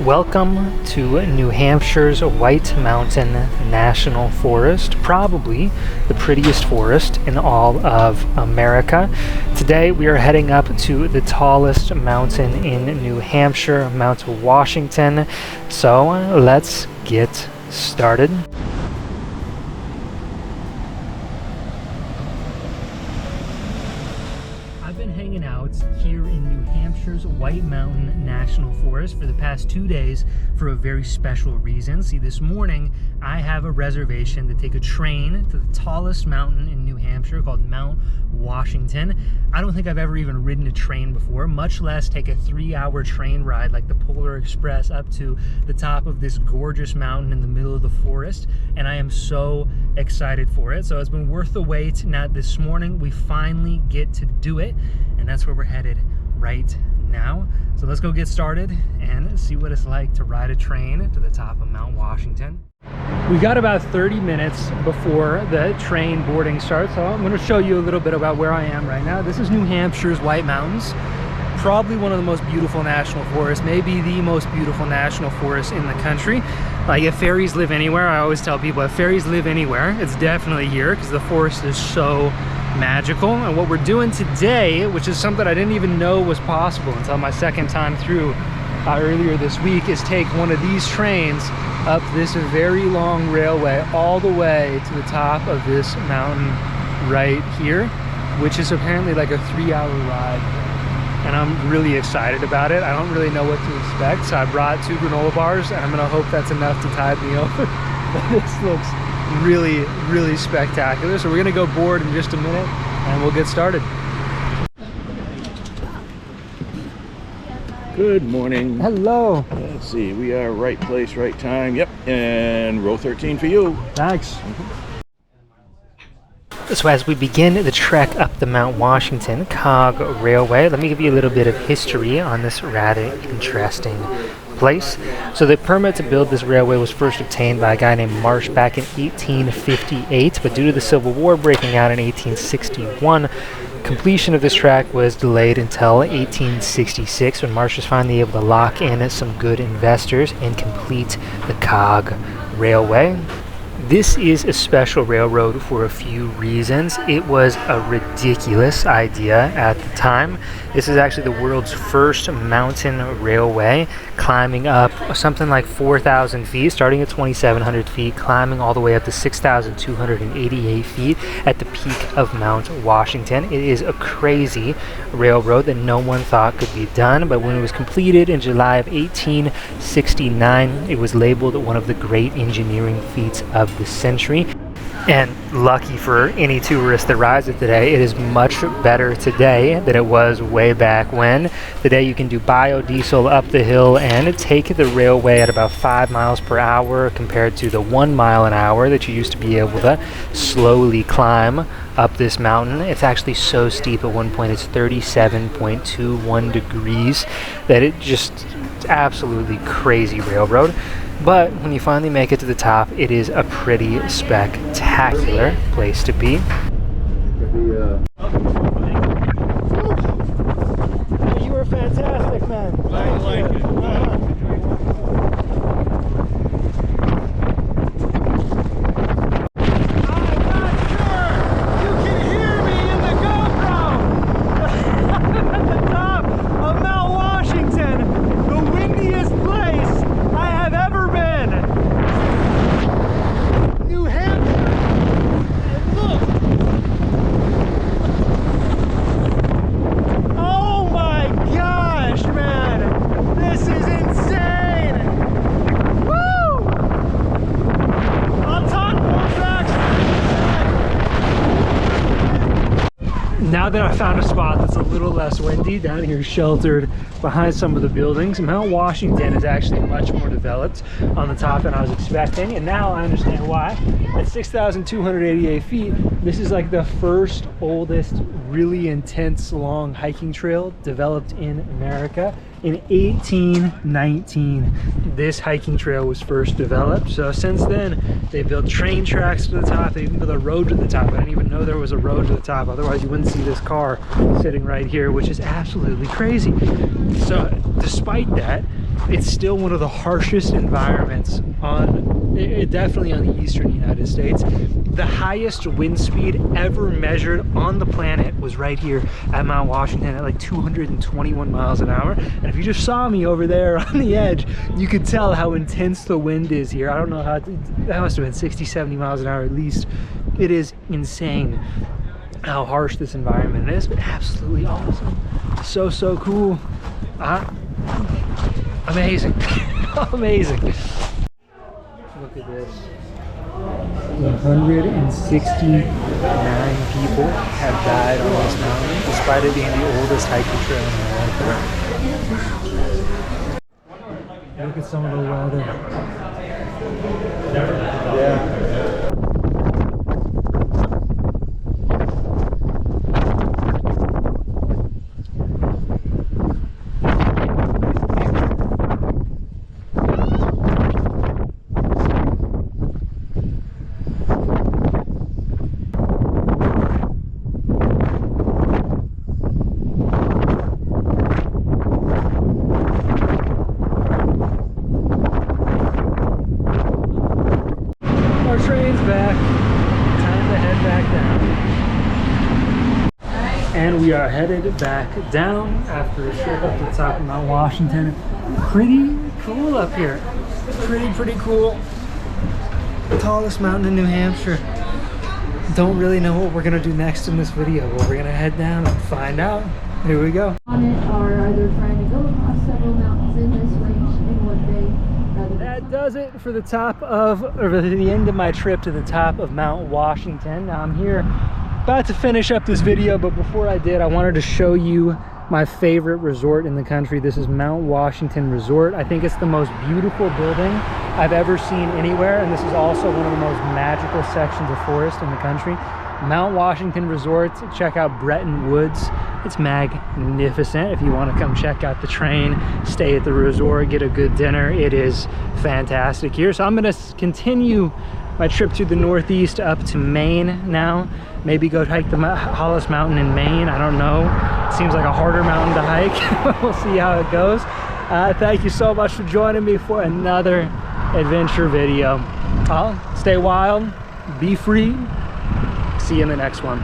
Welcome to New Hampshire's White Mountain National Forest, probably the prettiest forest in all of America. Today we are heading up to the tallest mountain in New Hampshire, Mount Washington. So let's get started. I've been hanging out here in New Hampshire's White Mountain National Forest for the past 2 days for a very special reason. See, this morning I have a reservation to take a train to the tallest mountain in New Hampshire called Mount Washington. I don't think I've ever even ridden a train before, much less take a 3-hour train ride like the Polar Express up to the top of this gorgeous mountain in the middle of the forest, and I am so excited for it. So it's been worth the wait. Now this morning we finally get to do it, and that's where we're headed right now. So let's go get started and see what it's like to ride a train to the top of Mount Washington. We got about 30 minutes before the train boarding starts, so I'm going to show you a little bit about where I am right now. This is New Hampshire's White Mountains, probably one of the most beautiful national forests, maybe the most beautiful national forest in the country. Like, if fairies live anywhere, I always tell people, if fairies live anywhere, it's definitely here, because the forest is so magical. And what we're doing today, which is something I didn't even know was possible until my second time through earlier this week, is take one of these trains up this very long railway all the way to the top of this mountain right here, which is apparently like a 3-hour ride, and I'm really excited about it. I don't really know what to expect, so I brought 2 granola bars, and I'm gonna hope that's enough to tide me over. But this looks really spectacular. So we're gonna go board in just a minute and we'll get started. Good morning. Hello. Let's see, we are right place, right time. Yep, and row 13 for you. Thanks. So as we begin the trek up the Mount Washington Cog Railway, let me give you a little bit of history on this rather interesting place. So the permit to build this railway was first obtained by a guy named Marsh back in 1858, but due to the Civil War breaking out in 1861, completion of this track was delayed until 1866, when Marsh was finally able to lock in some good investors and complete the Cog Railway. This is a special railroad for a few reasons. It was a ridiculous idea at the time. This is actually the world's first mountain railway, climbing up something like 4,000 feet, starting at 2,700 feet, climbing all the way up to 6,288 feet at the peak of Mount Washington. It is a crazy railroad that no one thought could be done, but when it was completed in July of 1869, it was labeled one of the great engineering feats of the century. And lucky for any tourist that rides it today, it is much better today than it was way back when. Today you can do biodiesel up the hill and take the railway at about 5 miles per hour compared to the 1 mile an hour that you used to be able to slowly climb up this mountain. It's actually so steep at one point, it's 37.21 degrees, that it just absolutely crazy railroad. But when you finally make it to the top, it is a pretty spectacular place to be. You were fantastic, man. I like it. Now that I found a spot that's a little less windy, down here sheltered behind some of the buildings, Mount Washington is actually much more developed on the top than I was expecting, and now I understand why. At 6,288 feet, this is like the first oldest really intense long hiking trail developed in America. In 1819, this hiking trail was first developed. So since then, they built train tracks to the top. They even built a road to the top. I didn't even know there was a road to the top. Otherwise, you wouldn't see this car sitting right here, which is absolutely crazy. So despite that, it's still one of the harshest environments definitely on the eastern United States. The highest wind speed ever measured on the planet was right here at Mount Washington at like 221 miles an hour. And if you just saw me over there on the edge, you could tell how intense the wind is here. I don't know how, that must have been 60, 70 miles an hour at least. It is insane how harsh this environment is, but absolutely awesome. So cool. Amazing. Amazing. Look at this. 169 people have died on this mountain, despite it being the oldest hiking trail in America. Look at some of the weather. Yeah. And we are headed back down after a trip up to the top of Mount Washington. Pretty cool up here. Pretty cool. The tallest mountain in New Hampshire. Don't really know what we're gonna do next in this video, but we're gonna head down and find out. Here we go. On it are either trying to go across several mountains in this range in one day. That does it for the top of, or the end of my trip to the top of Mount Washington. Now I'm here about to finish up this video, but before I did, I wanted to show you my favorite resort in the country. This is Mount Washington Resort. I think it's the most beautiful building I've ever seen anywhere, and this is also one of the most magical sections of forest in the country. Mount Washington Resort. Check out Bretton Woods. It's magnificent. If you want to come check out the train, stay at the resort, get a good dinner, it is fantastic here. So I'm going to continue my trip to the northeast up to Maine now. Maybe go hike the Hollis Mountain in Maine. I don't know. It seems like a harder mountain to hike. We'll see how it goes. Thank you so much for joining me for another adventure video. Stay wild, be free. See you in the next one.